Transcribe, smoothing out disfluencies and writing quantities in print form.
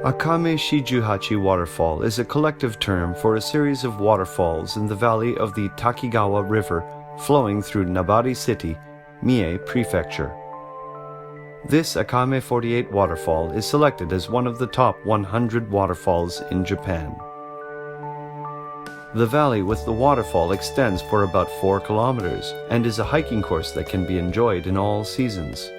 Akame Shijuhachi Waterfall is a collective term for a series of waterfalls in the valley of the Takigawa River flowing through Nabari City, Mie Prefecture. This Akame 48 waterfall is selected as one of the top 100 waterfalls in Japan. The valley with the waterfall extends for about 4 kilometers and is a hiking course that can be enjoyed in all seasons.